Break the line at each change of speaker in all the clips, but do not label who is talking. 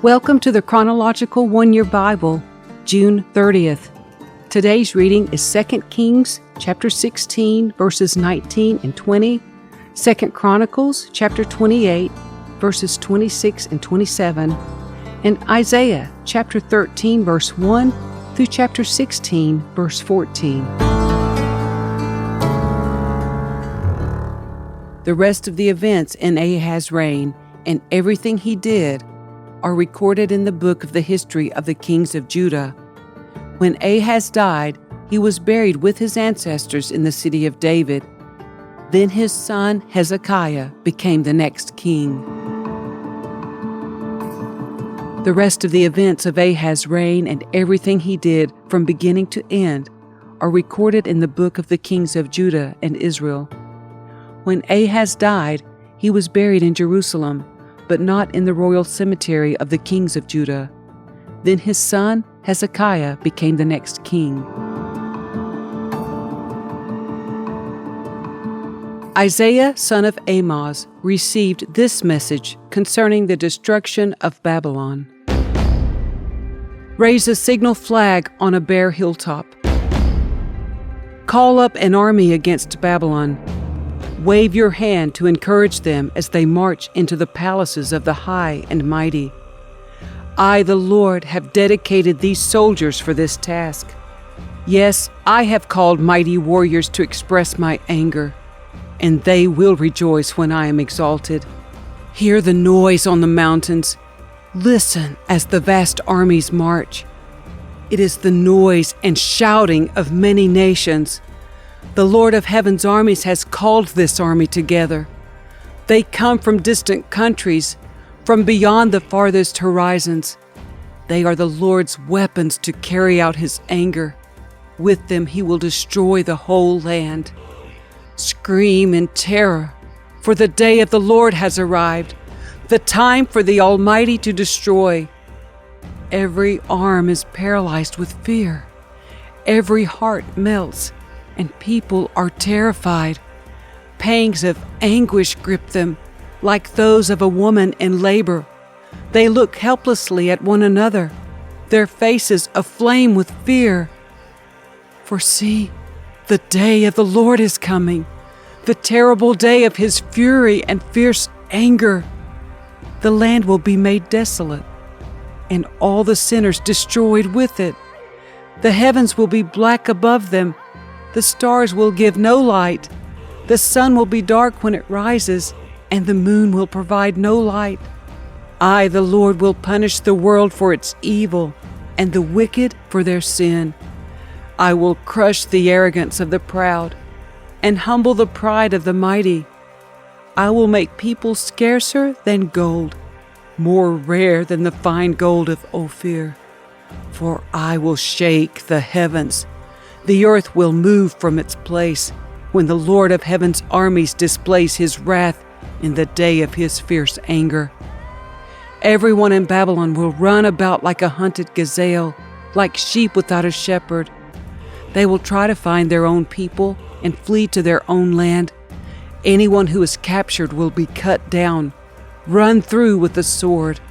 Welcome to the Chronological One-Year Bible, June 30th. Today's reading is 2 Kings chapter 16, verses 19 and 20, 2 Chronicles chapter 28, verses 26 and 27, and Isaiah chapter 13, verse 1 through chapter 16, verse 14. The rest of the events in Ahaz's reign and everything he did are recorded in the book of the history of the kings of Judah. When Ahaz died, he was buried with his ancestors in the city of David. Then his son Hezekiah became the next king. The rest of the events of Ahaz's reign and everything he did from beginning to end are recorded in the book of the kings of Judah and Israel. When Ahaz died, he was buried in Jerusalem, but not in the royal cemetery of the kings of Judah. Then his son Hezekiah became the next king. Isaiah, son of Amoz, received this message concerning the destruction of Babylon. Raise a signal flag on a bare hilltop. Call up an army against Babylon. Wave your hand to encourage them as they march into the palaces of the high and mighty. I, the Lord, have dedicated these soldiers for this task. Yes, I have called mighty warriors to express my anger, and they will rejoice when I am exalted. Hear the noise on the mountains. Listen as the vast armies march. It is the noise and shouting of many nations. The Lord of heaven's armies has called this army together. They come from distant countries, from beyond the farthest horizons. They are the Lord's weapons to carry out his anger. With them he will destroy the whole land. Scream in terror, for the day of the Lord has arrived, the time for the Almighty to destroy. Every arm is paralyzed with fear. Every heart melts, and people are terrified. Pangs of anguish grip them, like those of a woman in labor. They look helplessly at one another, their faces aflame with fear. For see, the day of the Lord is coming, the terrible day of his fury and fierce anger. The land will be made desolate, and all the sinners destroyed with it. The heavens will be black above them. The stars will give no light. The sun will be dark when it rises, and the moon will provide no light. I, the Lord, will punish the world for its evil, and the wicked for their sin. I will crush the arrogance of the proud, and humble the pride of the mighty. I will make people scarcer than gold, more rare than the fine gold of Ophir. For I will shake the heavens. The earth will move from its place when the Lord of heaven's armies displays his wrath in the day of his fierce anger. Everyone in Babylon will run about like a hunted gazelle, like sheep without a shepherd. They will try to find their own people and flee to their own land. Anyone who is captured will be cut down, run through with the sword.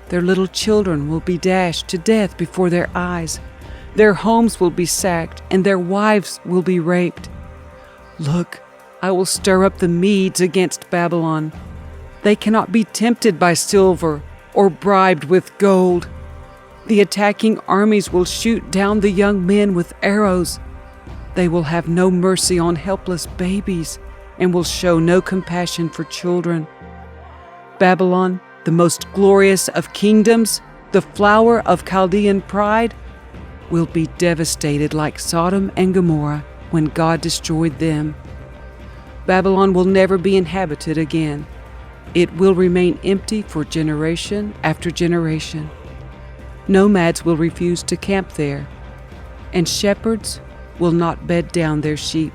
Their little children will be dashed to death before their eyes. Their homes will be sacked, and their wives will be raped. Look, I will stir up the Medes against Babylon. They cannot be tempted by silver or bribed with gold. The attacking armies will shoot down the young men with arrows. They will have no mercy on helpless babies and will show no compassion for children. Babylon, the most glorious of kingdoms, the flower of Chaldean pride, will be devastated like Sodom and Gomorrah when God destroyed them. Babylon will never be inhabited again. It will remain empty for generation after generation. Nomads will refuse to camp there, and shepherds will not bed down their sheep.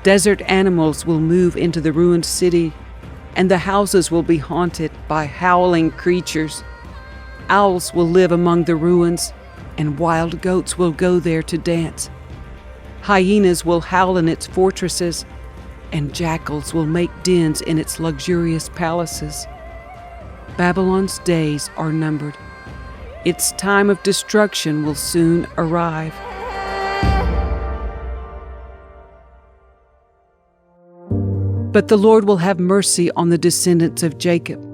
Desert animals will move into the ruined city, and the houses will be haunted by howling creatures. Owls will live among the ruins, and wild goats will go there to dance. Hyenas will howl in its fortresses, and jackals will make dens in its luxurious palaces. Babylon's days are numbered. Its time of destruction will soon arrive. But the Lord will have mercy on the descendants of Jacob.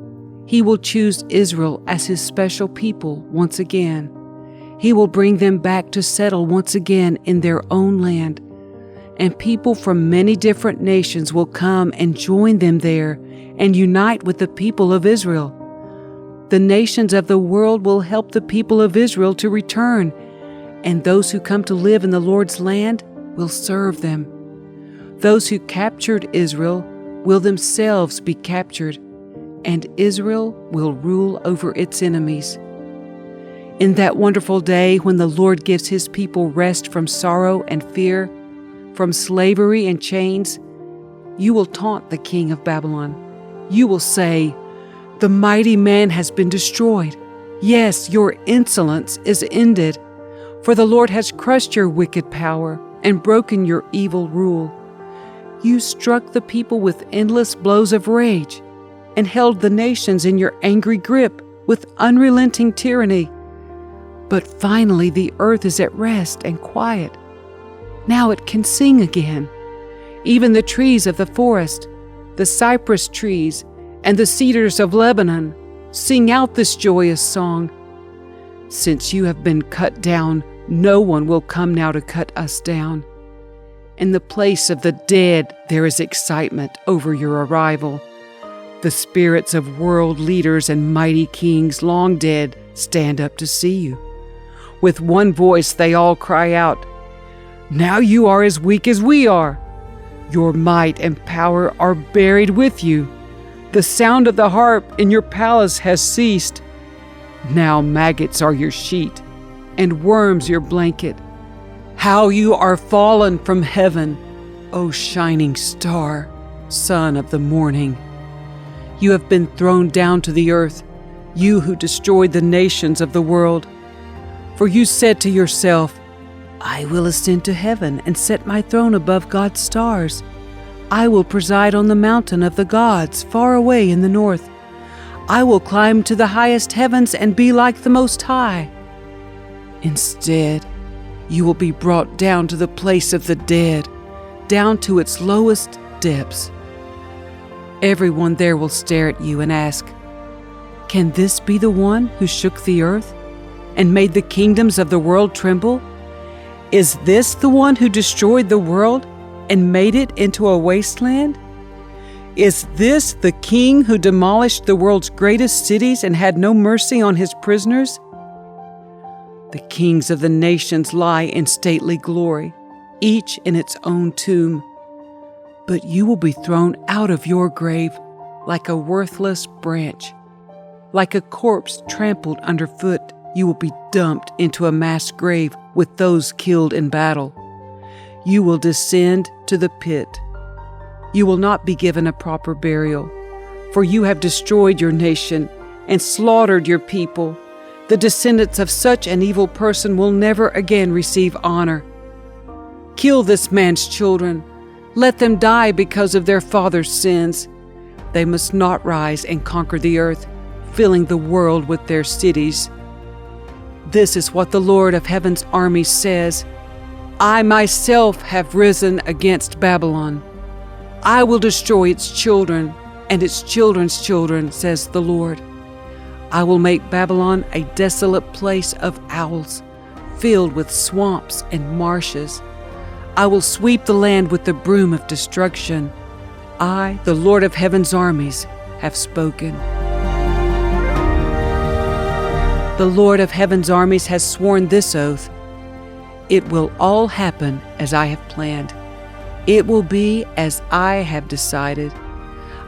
He will choose Israel as his special people once again. He will bring them back to settle once again in their own land. And people from many different nations will come and join them there and unite with the people of Israel. The nations of the world will help the people of Israel to return, and those who come to live in the Lord's land will serve them. Those who captured Israel will themselves be captured, and Israel will rule over its enemies. In that wonderful day when the Lord gives his people rest from sorrow and fear, from slavery and chains, you will taunt the king of Babylon. You will say, "The mighty man has been destroyed. Yes, your insolence is ended, for the Lord has crushed your wicked power and broken your evil rule. You struck the people with endless blows of rage and held the nations in your angry grip with unrelenting tyranny. But finally the earth is at rest and quiet. Now it can sing again. Even the trees of the forest, the cypress trees, and the cedars of Lebanon sing out this joyous song. Since you have been cut down, no one will come now to cut us down. In the place of the dead, there is excitement over your arrival. The spirits of world leaders and mighty kings long dead stand up to see you. With one voice they all cry out, "Now you are as weak as we are. Your might and power are buried with you. The sound of the harp in your palace has ceased. Now maggots are your sheet, and worms your blanket. How you are fallen from heaven, O shining star, son of the morning. You have been thrown down to the earth, you who destroyed the nations of the world. For you said to yourself, 'I will ascend to heaven and set my throne above God's stars. I will preside on the mountain of the gods far away in the north. I will climb to the highest heavens and be like the Most High.' Instead, you will be brought down to the place of the dead, down to its lowest depths. Everyone there will stare at you and ask, 'Can this be the one who shook the earth and made the kingdoms of the world tremble? Is this the one who destroyed the world and made it into a wasteland? Is this the king who demolished the world's greatest cities and had no mercy on his prisoners?' The kings of the nations lie in stately glory, each in its own tomb. But you will be thrown out of your grave like a worthless branch. Like a corpse trampled underfoot, you will be dumped into a mass grave with those killed in battle. You will descend to the pit. You will not be given a proper burial, for you have destroyed your nation and slaughtered your people. The descendants of such an evil person will never again receive honor. Kill this man's children. Let them die because of their father's sins. They must not rise and conquer the earth, filling the world with their cities. This is what the Lord of heaven's armies says. I myself have risen against Babylon. I will destroy its children and its children's children, says the Lord. I will make Babylon a desolate place of owls, filled with swamps and marshes. I will sweep the land with the broom of destruction. I, the Lord of heaven's armies, have spoken. The Lord of heaven's armies has sworn this oath. It will all happen as I have planned. It will be as I have decided.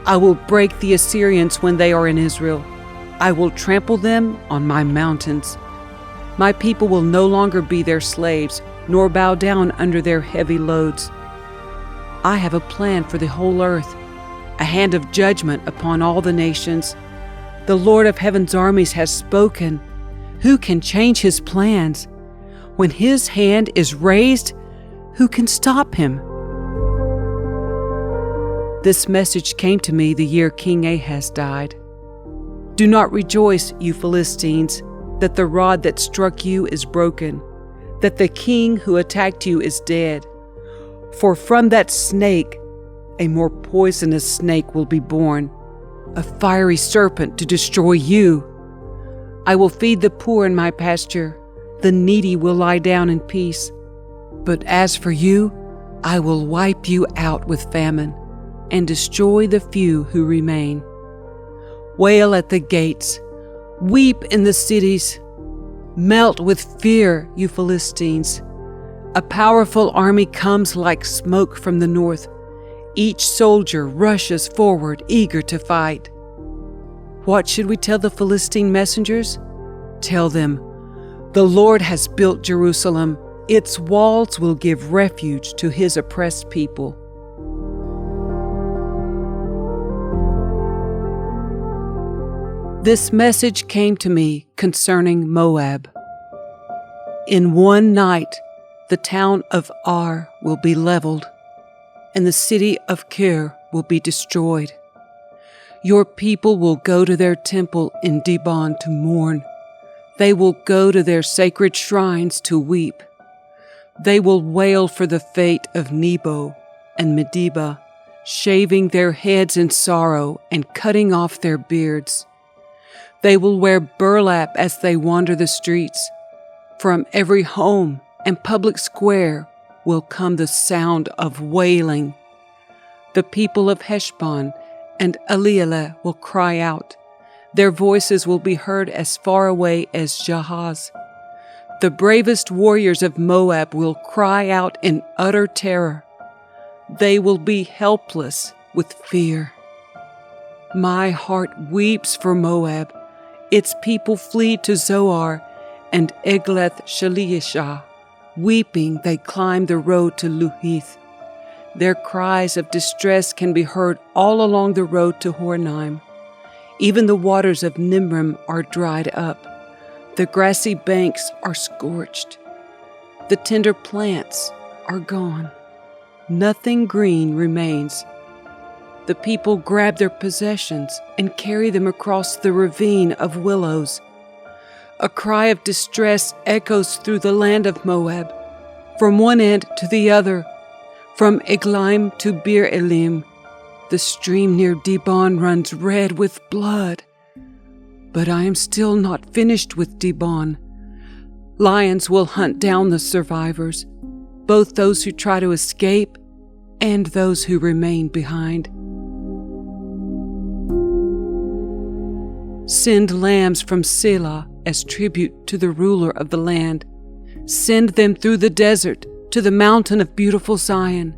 I will break the Assyrians when they are in Israel. I will trample them on my mountains. My people will no longer be their slaves, nor bow down under their heavy loads. I have a plan for the whole earth, a hand of judgment upon all the nations. The Lord of heaven's armies has spoken. Who can change his plans? When his hand is raised, who can stop him? This message came to me the year King Ahaz died. Do not rejoice, you Philistines, that the rod that struck you is broken, that the king who attacked you is dead. For from that snake a more poisonous snake will be born, a fiery serpent to destroy you. I will feed the poor in my pasture, the needy will lie down in peace. But as for you, I will wipe you out with famine, and destroy the few who remain. Wail at the gates, weep in the cities, melt with fear, you Philistines. A powerful army comes like smoke from the north. Each soldier rushes forward, eager to fight. What should we tell the Philistine messengers? Tell them, the Lord has built Jerusalem. Its walls will give refuge to his oppressed people. This message came to me concerning Moab. In one night, the town of Ar will be leveled, and the city of Kyker will be destroyed. Your people will go to their temple in Dibon to mourn. They will go to their sacred shrines to weep. They will wail for the fate of Nebo and Medeba, shaving their heads in sorrow and cutting off their beards. They will wear burlap as they wander the streets. From every home and public square will come the sound of wailing. The people of Heshbon and Elealeh will cry out. Their voices will be heard as far away as Ahaz. The bravest warriors of Moab will cry out in utter terror. They will be helpless with fear. My heart weeps for Moab. Its people flee to Zoar and Eglath-Shalisha. Weeping, they climb the road to Luhith. Their cries of distress can be heard all along the road to Horonaim. Even the waters of Nimrim are dried up. The grassy banks are scorched. The tender plants are gone. Nothing green remains. The people grab their possessions and carry them across the ravine of willows. A cry of distress echoes through the land of Moab, from one end to the other, from Eglaim to Bir Elim. The stream near Dibon runs red with blood. But I am still not finished with Dibon. Lions will hunt down the survivors, both those who try to escape and those who remain behind. Send lambs from Selah as tribute to the ruler of the land. Send them through the desert to the mountain of beautiful Zion.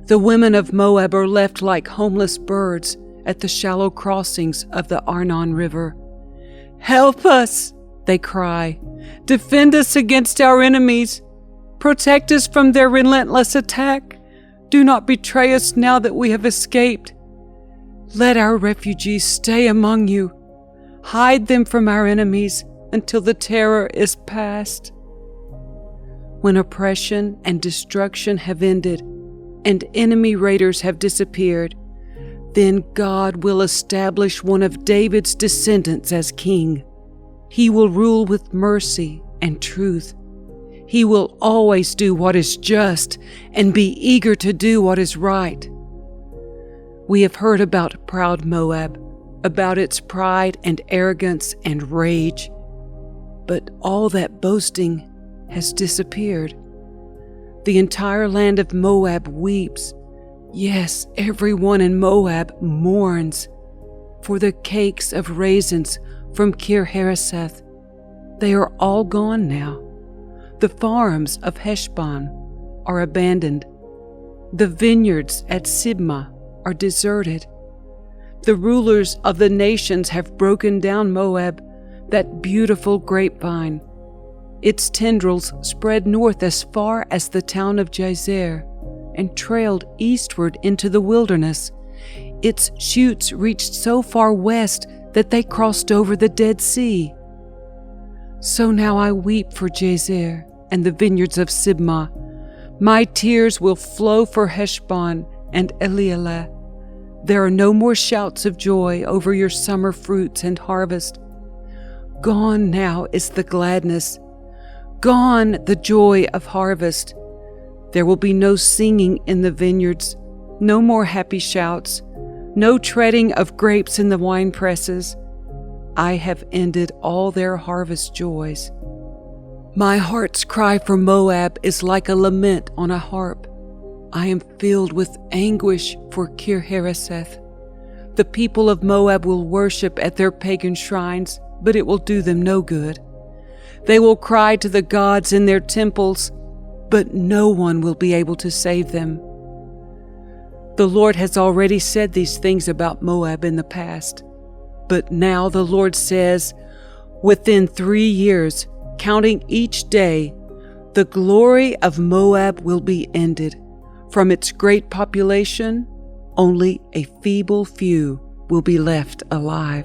The women of Moab are left like homeless birds at the shallow crossings of the Arnon River. Help us, they cry. Defend us against our enemies. Protect us from their relentless attack. Do not betray us now that we have escaped. Let our refugees stay among you. Hide them from our enemies until the terror is past. When oppression and destruction have ended and enemy raiders have disappeared, then God will establish one of David's descendants as king. He will rule with mercy and truth. He will always do what is just and be eager to do what is right. We have heard about proud Moab, about its pride and arrogance and rage. But all that boasting has disappeared. The entire land of Moab weeps. Yes, everyone in Moab mourns for the cakes of raisins from Kir-Hareseth. They are all gone now. The farms of Heshbon are abandoned. The vineyards at Sibmah are deserted. The rulers of the nations have broken down Moab, that beautiful grapevine. Its tendrils spread north as far as the town of Jazer and trailed eastward into the wilderness. Its shoots reached so far west that they crossed over the Dead Sea. So now I weep for Jazer and the vineyards of Sibmah. My tears will flow for Heshbon and Elealeh. There are no more shouts of joy over your summer fruits and harvest. Gone now is the gladness, gone the joy of harvest. There will be no singing in the vineyards, no more happy shouts, no treading of grapes in the winepresses. I have ended all their harvest joys. My heart's cry for Moab is like a lament on a harp. I am filled with anguish for Kir-Hareseth. The people of Moab will worship at their pagan shrines, but it will do them no good. They will cry to the gods in their temples, but no one will be able to save them. The Lord has already said these things about Moab in the past, but now the Lord says, within 3 years, counting each day, the glory of Moab will be ended. From its great population, only a feeble few will be left alive.